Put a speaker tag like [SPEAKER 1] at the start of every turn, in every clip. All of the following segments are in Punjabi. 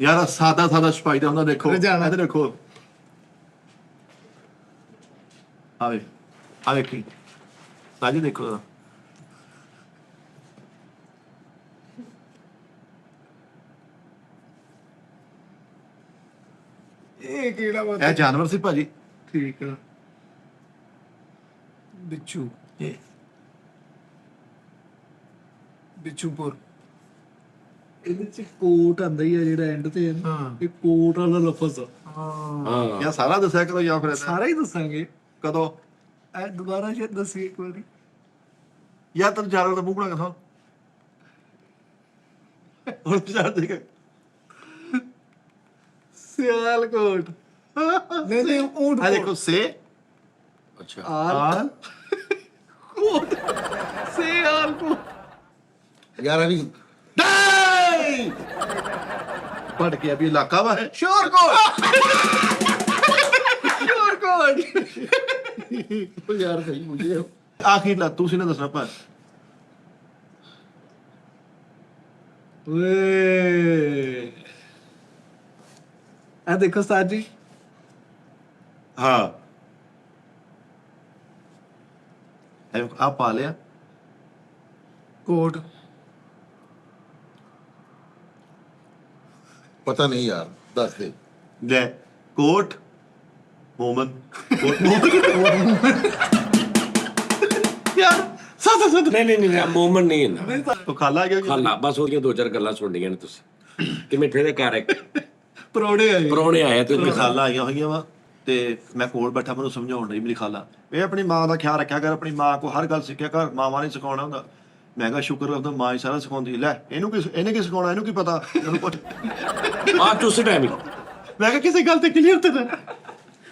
[SPEAKER 1] ਯਾਰ ਸਾਦਾ ਛਪਾਈ ਦਾ ਹੁੰਦਾ ਦੇਖੋ
[SPEAKER 2] ਰੋਜ਼ਾਨਾ।
[SPEAKER 1] ਇਹਦੇ ਦੇਖੋ ਆਵੇ ਕੀ ਸਾਜੀ ਦੇਖੋ
[SPEAKER 2] ਇਹ ਕਿਹੜਾ ਵਾ?
[SPEAKER 1] ਇਹ ਜਾਨਵਰ ਸੀ ਭਾਜੀ
[SPEAKER 2] ਠੀਕ ਆ। ਬਿੱਛੂ
[SPEAKER 1] ਇਹ
[SPEAKER 2] ਬਿੱਛੂਪੁਰ। ਇਹਦੇ ਚ ਕੋਟ ਆਂਦਾ ਹੀ ਆ ਜਿਹੜਾ ਐਂਡ ਤੇ ਹੈ ਨਾ।
[SPEAKER 1] ਹਾਂ।
[SPEAKER 2] ਇਹ ਕੋਟ ਵਾਲਾ ਲਫ਼ਜ਼ ਆ।
[SPEAKER 3] ਹਾਂ
[SPEAKER 1] ਯਾਰ ਸਾਰਾ ਦੱਸਿਆ ਕਰੋ ਜਾਂ ਫਿਰ
[SPEAKER 2] ਸਾਰਾ ਹੀ ਦੱਸਾਂਗੇ।
[SPEAKER 1] ਕਦੋਂ
[SPEAKER 2] ਐ ਦੁਬਾਰਾ ਸ਼ਾਇਦ ਦੱਸੀ ਇੱਕ ਵਾਰੀ।
[SPEAKER 1] ਯਾਰ ਤੈਨੂੰ ਜਾਨਵਰ ਦਾ ਮੂੰਹ ਬਣਾ ਕੇ ਦਿਖਾਓ ਹੁਣ ਵਿਚਾਰ ਦੇਖ
[SPEAKER 2] ਸਿਆਲਕੋਟ। ਨਹੀਂ ਊਂਟ
[SPEAKER 1] ਆ ਦੇਖੋ ਸੇ
[SPEAKER 3] ਅੱਛਾ
[SPEAKER 2] ਆਲ ਕੋਟ। ਸਿਆਲਕੋਟ।
[SPEAKER 3] ਯਾਰ ਅਭੀ
[SPEAKER 1] ਡਾਈ ਪੜ ਕੇ ਅਭੀ ਇਲਾਕਾ ਵਾ ਹੈ
[SPEAKER 2] ਸ਼ੋਰਕੋਟ। ਸ਼ੋਰਕੋਟ।
[SPEAKER 3] ਯਾਰ ਸਹੀ ਮੁਝੇ
[SPEAKER 1] ਆਖਿਰ ਲਾ ਤੁਸੀਂ ਨਾ ਦੱਸਣਾ ਪਰ
[SPEAKER 2] ਵੇ ਆ ਦੇਖੋ ਸਾਜੀ।
[SPEAKER 1] ਹਾਂ ਆ ਪਾ ਲਿਆ
[SPEAKER 2] ਕੋਟ।
[SPEAKER 3] ਪਤਾ ਨਹੀਂ ਯਾਰ ਦੱਸ ਦੇ
[SPEAKER 1] ਲੈ ਕੋਟ ਮੋਮਨ ਯਾਰ ਸਾਦਾ
[SPEAKER 4] ਨਹੀਂ ਮੂਵਮੈਂਟ ਨਹੀਂ ਹੁੰਦਾ
[SPEAKER 1] ਤੋ ਖਾਲਾ ਗਿਆ
[SPEAKER 4] ਖਾਲਾ ਬਸ ਉਹਦੀਆਂ ਦੋ ਚਾਰ ਗੱਲਾਂ ਸੁਣਨੀਆਂ ਨੇ ਤੁਸੀਂ ਕਿ ਮਿੱਠੇ ਦੇ ਘਰ ਇੱਕ
[SPEAKER 2] ਪਰੌੜੇ ਆਏ।
[SPEAKER 4] ਪ੍ਰਾਹੁਣੇ ਆਏ ਤੇ
[SPEAKER 1] ਮੇਰੀ ਖਾਲਾ ਆਈਆਂ ਹੋਈਆਂ ਵਾ ਤੇ ਮੈਂ ਕੋਲ ਬੈਠਾ ਮੈਨੂੰ ਸਮਝਾਉਣ ਰਹੀ ਮੇਰੀ ਖਾਲਾ ਇਹ ਆਪਣੀ ਮਾਂ ਦਾ ਖਿਆਲ ਰੱਖਿਆ ਕਰ ਆਪਣੀ ਮਾਂ ਕੋ ਹਰ ਗੱਲ ਸਿੱਖਿਆ ਕਰ ਮਾਵਾਂ ਨੇ ਸਿਖਾਉਣਾ ਹੁੰਦਾ ਮੈਂ ਕਿਹਾ ਸ਼ੁਕਰ ਉਹਦਾ ਮਾਂ ਹੀ ਸਾਰਾ ਸਿਖਾਉਂਦੀ ਲੈ ਇਹਨੇ ਕੀ ਸਿਖਾਉਣਾ ਇਹਨੂੰ ਕੀ ਪਤਾ ਇਹਨੂੰ ਪੁੱਛ
[SPEAKER 4] ਆ ਤੁਸੀਂ ਟਾਈਮ
[SPEAKER 1] ਮੈਂ ਕਿਹਾ ਕਿਸੇ ਗੱਲ ਤੇ ਕਲੀਅਰ ਤੇ ਨਾ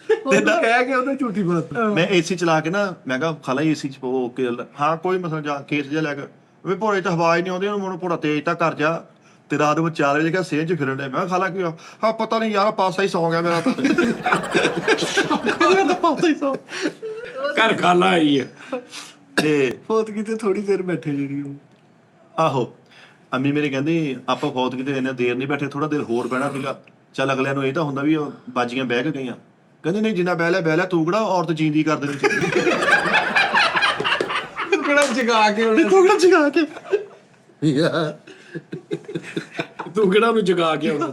[SPEAKER 2] ਉਹਨੂੰ ਕਹਿ ਕੇ ਉਹਨੇ ਝੂਠੀ ਬਾਤ।
[SPEAKER 1] ਮੈਂ ਏਸੀ ਚਲਾ ਕੇ ਨਾ ਮੈਂ ਕਿਹਾ ਖਾਲਾ ਏਸੀ ਚ ਪੋ ਕੇ ਹਾਂ ਕੋਈ ਮਸਲਾ ਜਾ ਕੇਸ ਜਿਹਾ ਲੈ ਕੇ ਵੀ ਭੋਰੇ ਤਾਂ ਹਵਾ ਹੀ ਨਹੀਂ ਆਉਂਦੀ ਉਹਨੂੰ ਮੈਨੂੰ ਭੋਰਾ ਤੇਜ਼ ਤਾਂ ਕਰ ਜਾ ਤੇ ਰਾਤ ਨੂੰ 4 ਵਜੇ ਕਿਹਾ ਸੇਜ ਚ ਫਿਰਨ ਡਿਆ ਮੈਂ ਕਿਹਾ ਖਾਲਾ ਕੀ ਹੋਇਆ? ਹਾਂ ਪਤਾ ਨਹੀਂ ਯਾਰ ਪਾਸਾ ਹੀ ਸੌ ਗਿਆ ਮੇਰਾ ਤਾਂ ਮੇਰਾ ਤਾਂ ਪਾਸਾ ਹੀ ਸੌ
[SPEAKER 4] ਘਰ ਖਾਲਾ ਆਈ ਹੈ
[SPEAKER 1] ਤੇ
[SPEAKER 2] ਫੋਤ ਕੀਤੇ ਥੋੜੀ ਦੇਰ ਬੈਠੇ ਜਿਹੜੀ ਉਹ।
[SPEAKER 1] ਆਹੋ ਅੰਮੀ ਮੇਰੀ ਕਹਿੰਦੀ ਆਪਾਂ ਫੌਤ ਕਿਤੇ ਇੰਨਾ ਦੇਰ ਨਹੀਂ ਬੈਠੇ ਥੋੜਾ ਦੇਰ ਹੋਰ ਬਹਿਣਾ ਸੀਗਾ ਚੱਲ ਅਗਲਿਆਂ ਨੂੰ ਇਹ ਤਾਂ ਹੁੰਦਾ ਵੀ ਉਹ ਬਾਜੀਆਂ ਬਹਿ ਕੇ ਗਈਆਂ ਕਹਿੰਦੀ ਨਹੀਂ ਜਿੰਨਾ ਬਹਿ ਲਿਆ ਤੂੰ ਕਿਹੜਾ ਔਰਤ ਜੀਂਦੀ ਕਰ ਦੇਣੀ
[SPEAKER 2] ਕਿਹੜਾ ਜਗਾ ਕੇ ਉਹਨੇ
[SPEAKER 1] ਤੂੰ ਕਿਹੜਾ ਜਗਾ ਕੇ
[SPEAKER 3] ਯਾਰ
[SPEAKER 4] ਤੂੰ ਕਿਹੜਾ ਉਹਨੂੰ ਜਗਾ ਕੇ ਆਉਣਾ